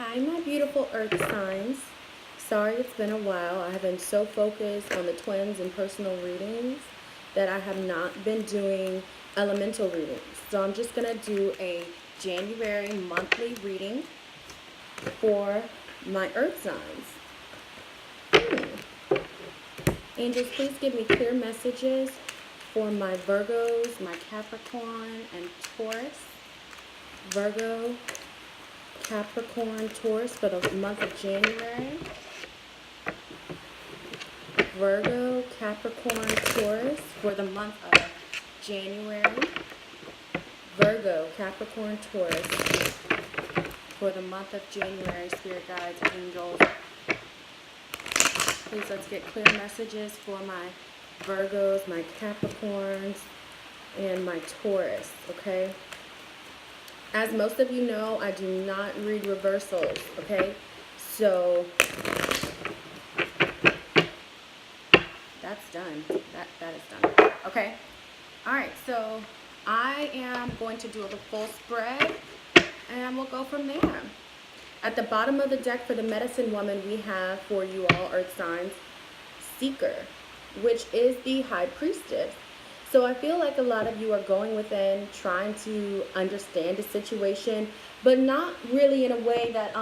Hi, my beautiful earth signs. Sorry it's been a while. I have been so focused on the twins and personal readings that I have not been doing elemental readings. So I'm just going to do a January monthly reading for my earth signs. Angels, please give me clear messages for my Virgos, my Capricorn, and Taurus. Virgo, Capricorn, Taurus for the month of January. Virgo, Capricorn, Taurus for the month of January. Virgo, Capricorn, Taurus for the month of January. Spirit guides, angels. Please let's get clear messages for my Virgos, my Capricorns, and my Taurus, okay? As most of you know, I do not read reversals, okay? So that's done. That is done. Okay. All right. So I am going to do a full spread, and we'll go from there. At the bottom of the deck for the medicine woman, we have for you all earth signs, Seeker, which is the high priestess. So I feel like a lot of you are going within, trying to understand the situation, but not really in a way that,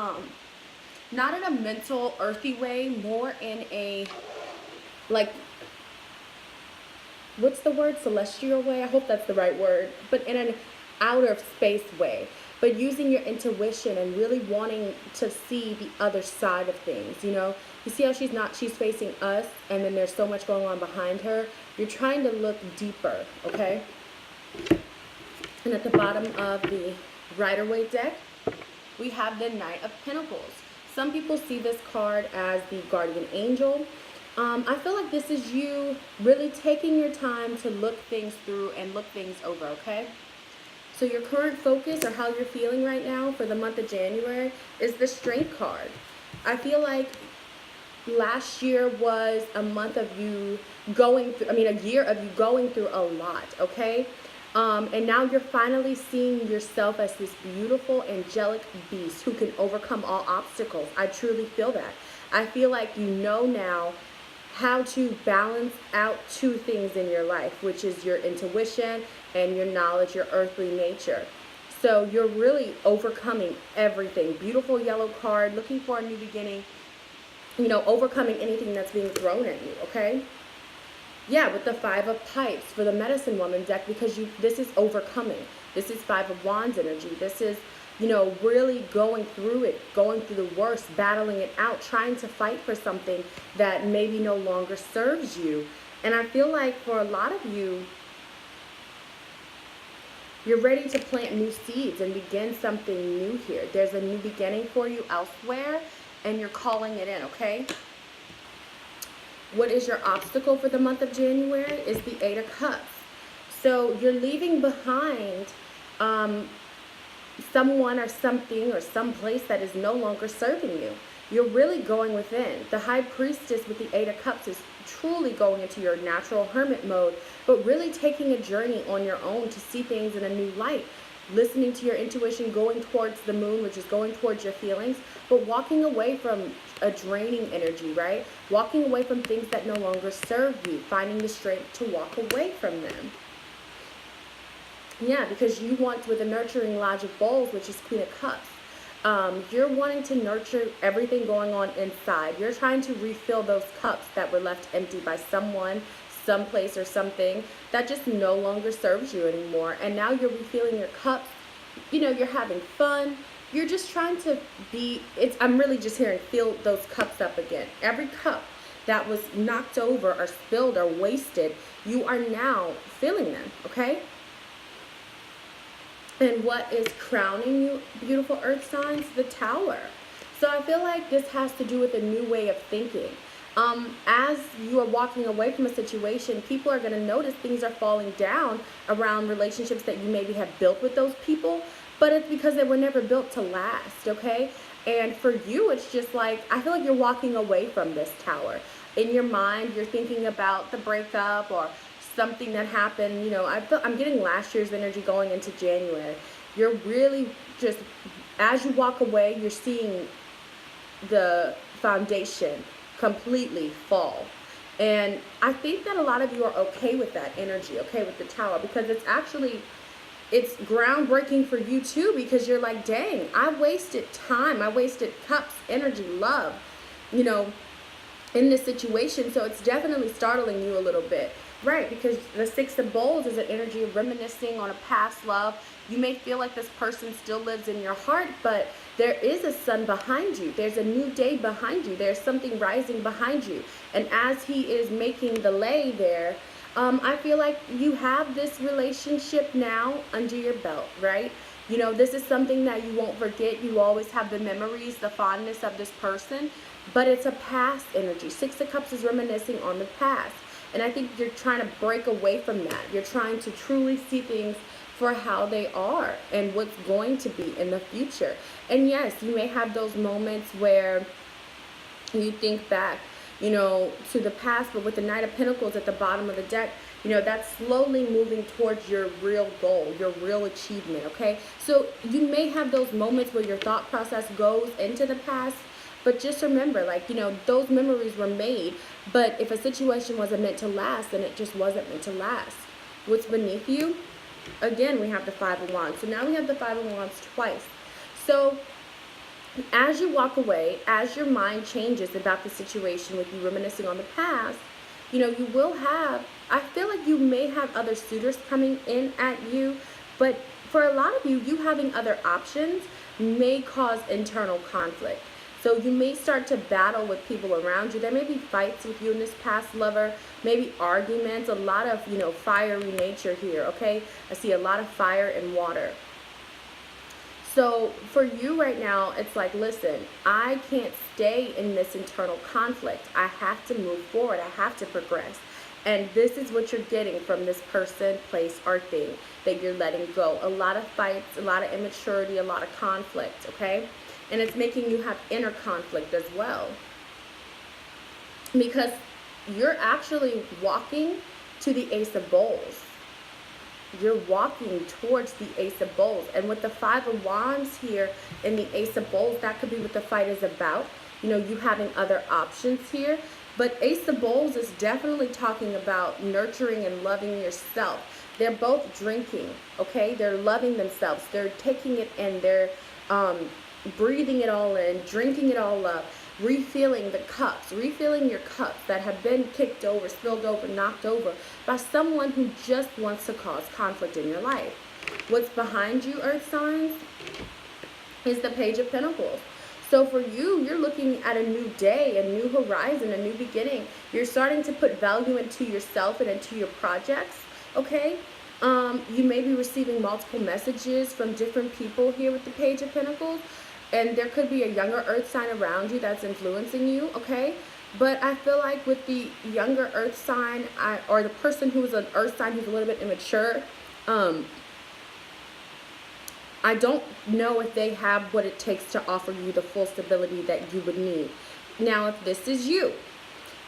not in a mental, earthy way, more in a, like, what's the word, celestial way? I hope that's the right word, but in an outer space way. But using your intuition and really wanting to see the other side of things, you know? You see how she's facing us, and then there's so much going on behind her. You're trying to look deeper, okay? And at the bottom of the Rider-Waite deck, we have the Knight of Pentacles. Some people see this card as the guardian angel. I feel like this is you really taking your time to look things through and look things over, okay? So your current focus or how you're feeling right now for the month of January is the Strength card. I feel like last year was a month of you going through, a year of you going through a lot, okay? And now you're finally seeing yourself as this beautiful, angelic beast who can overcome all obstacles. I truly feel that. I feel like you know now how to balance out two things in your life, which is your intuition and your knowledge, your earthly nature. So you're really overcoming everything. Beautiful yellow card, looking for a new beginning, you know, overcoming anything that's being thrown at you, okay? Yeah, with the Five of Pipes for the Medicine Woman deck, because this is overcoming. This is Five of Wands energy. This is, you know, really going through it, going through the worst, battling it out, trying to fight for something that maybe no longer serves you. And I feel like for a lot of you, you're ready to plant new seeds and begin something new here. There's a new beginning for you elsewhere, and you're calling it in, okay? What is your obstacle for the month of January is the Eight of Cups. So you're leaving behind someone or something or some place that is no longer serving you. You're really going within. The High Priestess with the Eight of Cups is truly going into your natural hermit mode, but really taking a journey on your own to see things in a new light. Listening to your intuition, going towards the moon, which is going towards your feelings, but walking away from a draining energy, right? Walking away from things that no longer serve you, finding the strength to walk away from them. Yeah, because you want, with the nurturing Lodge of Bowls, which is Queen of Cups, you're wanting to nurture everything going on inside. You're trying to refill those cups that were left empty by someone, someplace, or something that just no longer serves you anymore. And now you're refilling your cups. You know, you're having fun. You're just trying to be, I'm really just hearing fill those cups up again. Every cup that was knocked over or spilled or wasted, you are now filling them, okay? And what is crowning you, beautiful earth signs? The Tower. So I feel like this has to do with a new way of thinking. As you are walking away from a situation, people are going to notice things are falling down around relationships that you maybe have built with those people, but it's because they were never built to last, okay? And for you, it's just like, I feel like you're walking away from this Tower. In your mind, you're thinking about the breakup or something that happened, you know. I'm getting last year's energy going into January. You're really just as you walk away, you're seeing the foundation completely fall. And I think that a lot of you are okay with that energy, okay with the Tower, because it's groundbreaking for you too, because you're like, dang, I wasted time, I wasted cups, energy, love, you know, in this situation. So it's definitely startling you a little bit, right? Because the Six of Bowls is an energy of reminiscing on a past love. You may feel like this person still lives in your heart, but there is a sun behind you. There's a new day behind you. There's something rising behind you. And as he is making the lay there, I feel like you have this relationship now under your belt, right? You know, this is something that you won't forget. You always have the memories, the fondness of this person, but it's a past energy. Six of Cups is reminiscing on the past. And I think you're trying to break away from that. You're trying to truly see things for how they are and what's going to be in the future. And yes, you may have those moments where you think back, you know, to the past, but with the Knight of Pentacles at the bottom of the deck, you know, that's slowly moving towards your real goal, your real achievement, okay? So you may have those moments where your thought process goes into the past, but just remember, like, you know, those memories were made, but if a situation wasn't meant to last, then it just wasn't meant to last. What's beneath you? Again, we have the Five of Wands. So now we have the Five of Wands twice. So as you walk away, as your mind changes about the situation with you reminiscing on the past, you know, you will have, I feel like you may have other suitors coming in at you, but for a lot of you, you having other options may cause internal conflict. So you may start to battle with people around you. There may be fights with you and this past lover, maybe arguments, a lot of, you know, fiery nature here, okay? I see a lot of fire and water. So for you right now, it's like, listen, I can't stay in this internal conflict. I have to move forward. I have to progress. And this is what you're getting from this person, place, or thing that you're letting go. A lot of fights, a lot of immaturity, a lot of conflict, okay? And it's making you have inner conflict as well. Because you're actually walking to the Ace of Bowls. You're walking towards the Ace of Bowls. And with the Five of Wands here in the Ace of Bowls, that could be what the fight is about. You know, you having other options here. But Ace of Bowls is definitely talking about nurturing and loving yourself. They're both drinking, okay? They're loving themselves. They're taking it in. They're breathing it all in, drinking it all up, refilling the cups, refilling your cups that have been kicked over, spilled over, knocked over by someone who just wants to cause conflict in your life. What's behind you, Earth signs, is the Page of Pentacles. So for you, you're looking at a new day, a new horizon, a new beginning. You're starting to put value into yourself and into your projects, okay? You may be receiving multiple messages from different people here with the Page of Pentacles. And there could be a younger Earth sign around you that's influencing you, okay? But I feel like with the younger Earth sign, or the person who's an Earth sign who's a little bit immature, I don't know if they have what it takes to offer you the full stability that you would need. Now, if this is you,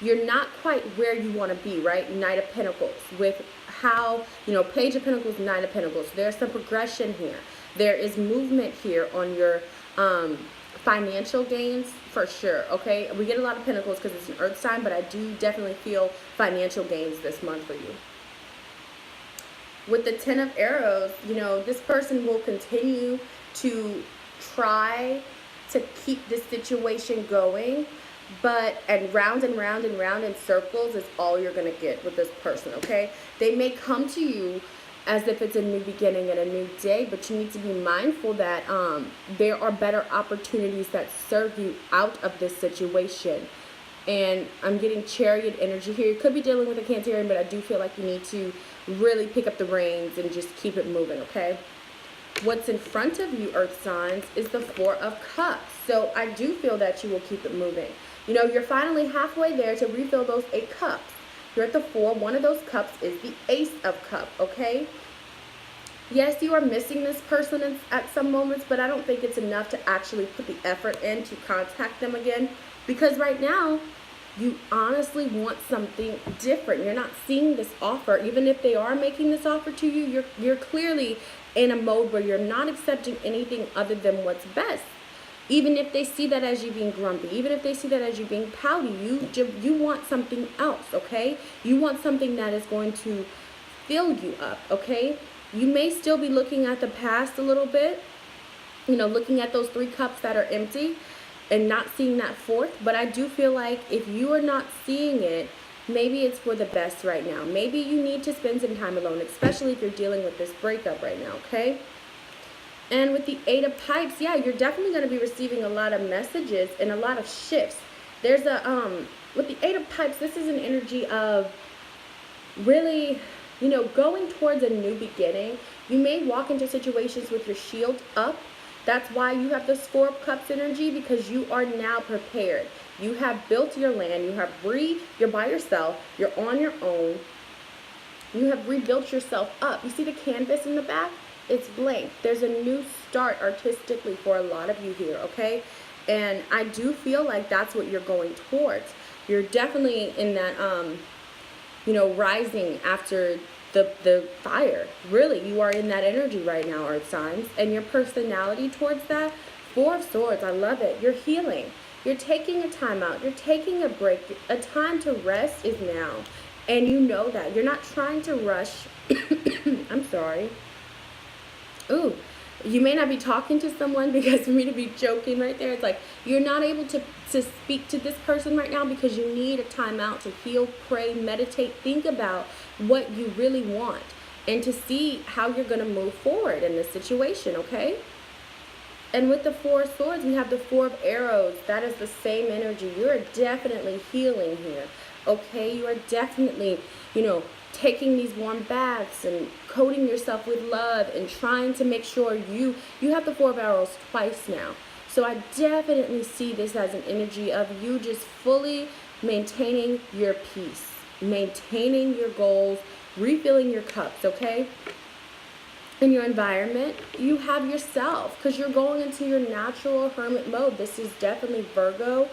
you're not quite where you want to be, right? Knight of Pentacles, with how, you know, Page of Pentacles, Knight of Pentacles. There's some progression here. There is movement here on your financial gains for sure, okay? We get a lot of Pentacles because it's an Earth sign, but I do definitely feel financial gains this month for you. With the Ten of Arrows, you know, this person will continue to try to keep this situation going, and round and round and round in circles is all you're going to get with this person, okay? They may come to you as if it's a new beginning and a new day, but you need to be mindful that there are better opportunities that serve you out of this situation. And I'm getting Chariot energy here. You could be dealing with a Cancerian, but I do feel like you need to really pick up the reins and just keep it moving, okay? What's in front of you, Earth signs, is the Four of Cups. So I do feel that you will keep it moving. You know, you're finally halfway there to refill those 8 cups. You're at the 4. One of those cups is the Ace of Cups, okay? Yes, you are missing this person at some moments, but I don't think it's enough to actually put the effort in to contact them again. Because right now, you honestly want something different. You're not seeing this offer. Even if they are making this offer to you, you're clearly in a mode where you're not accepting anything other than what's best. Even if they see that as you being grumpy, even if they see that as you being pouty, you want something else, okay? You want something that is going to fill you up, okay? You may still be looking at the past a little bit, you know, looking at those 3 cups that are empty and not seeing that 4th. But I do feel like if you are not seeing it, maybe it's for the best right now. Maybe you need to spend some time alone, especially if you're dealing with this breakup right now, okay? And with the 8 of Pipes, yeah, you're definitely going to be receiving a lot of messages and a lot of shifts. There's a, with the 8 of Pipes, this is an energy of really, you know, going towards a new beginning. You may walk into situations with your shield up. That's why you have the 4 of Cups energy, because you are now prepared. You have built your land. You have you're by yourself. You're on your own. You have rebuilt yourself up. You see the canvas in the back? It's blank. There's a new start artistically for a lot of you here, okay? And I do feel like that's what you're going towards. You're definitely in that, you know, rising after the fire. Really, you are in that energy right now, Earth signs. And your personality towards that, 4 of Swords, I love it. You're healing. You're taking a time out. You're taking a break. A time to rest is now. And you know that. You're not trying to rush. I'm sorry. Ooh, you may not be talking to someone, because for me to be joking right there, it's like you're not able to speak to this person right now because you need a time out to heal, pray, meditate, think about what you really want, and to see how you're going to move forward in this situation, okay? And with the 4 of Swords, we have the 4 of Arrows. That is the same energy. You're definitely healing here, okay? You are definitely, you know, taking these warm baths and coating yourself with love and trying to make sure you have the 4 of Arrows twice now. So I definitely see this as an energy of you just fully maintaining your peace, maintaining your goals, refilling your cups, okay? In your environment, you have yourself, because you're going into your natural hermit mode. This is definitely Virgo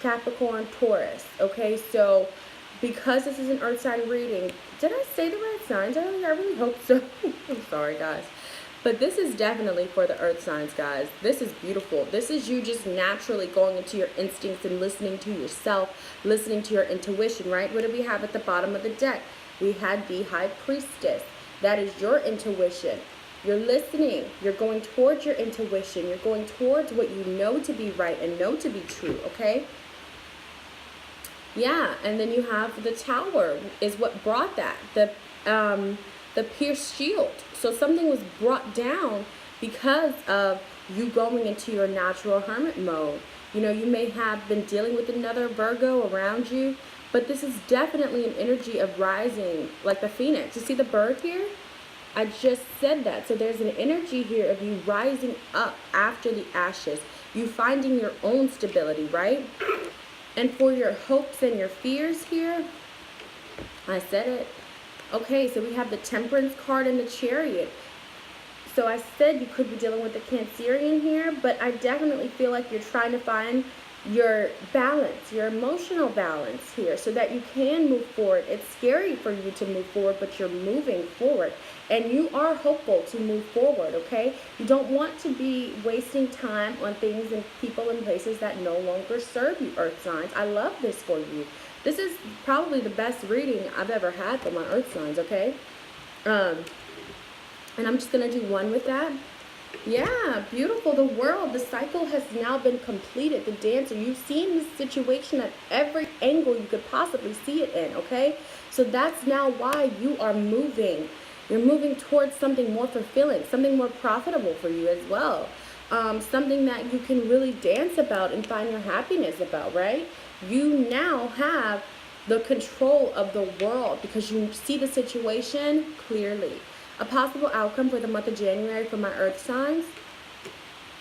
Capricorn Taurus, okay? So because this is an earth sign reading, did I say the right signs? I really hope so. I'm sorry, guys. But this is definitely for the earth signs, guys. This is beautiful. This is you just naturally going into your instincts and listening to yourself, listening to your intuition, right? What do we have at the bottom of the deck? We had the High Priestess. That is your intuition. You're listening. You're going towards your intuition. You're going towards what you know to be right and know to be true, okay? Yeah, and then you have the Tower is what brought that. The pierced shield. So something was brought down because of you going into your natural hermit mode. You know, you may have been dealing with another Virgo around you, but this is definitely an energy of rising, like the phoenix. You see the bird here? I just said that. So there's an energy here of you rising up after the ashes. You finding your own stability, right? And for your hopes and your fears here, I said it. Okay, so we have the Temperance card and the Chariot. So I said you could be dealing with the Cancerian here, but I definitely feel like you're trying to find your balance, your emotional balance here, so that you can move forward. It's scary for you to move forward, but you're moving forward. And you are hopeful to move forward, okay? You don't want to be wasting time on things and people and places that no longer serve you, earth signs. I love this for you. This is probably the best reading I've ever had for my earth signs, okay? And I'm just going to do one with that. Yeah, beautiful. The world, the cycle has now been completed. The Dancer, you've seen this situation at every angle you could possibly see it in, okay? So that's now why you are moving. You're moving towards something more fulfilling, something more profitable for you as well. Something that you can really dance about and find your happiness about, right? You now have the control of the world because you see the situation clearly. A possible outcome for the month of January for my earth signs,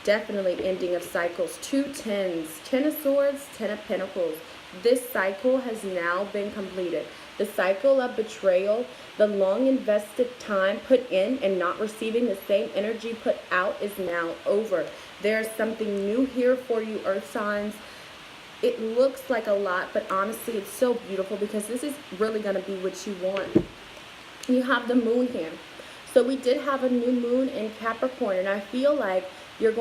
definitely ending of cycles. 2 tens, 10 of Swords, 10 of Pentacles. This cycle has now been completed. The cycle of betrayal, the long invested time put in and not receiving the same energy put out is now over. There's something new here for you, earth signs. It looks like a lot, but honestly, it's so beautiful because this is really going to be what you want. You have the Moon here. So we did have a new moon in Capricorn, and I feel like you're going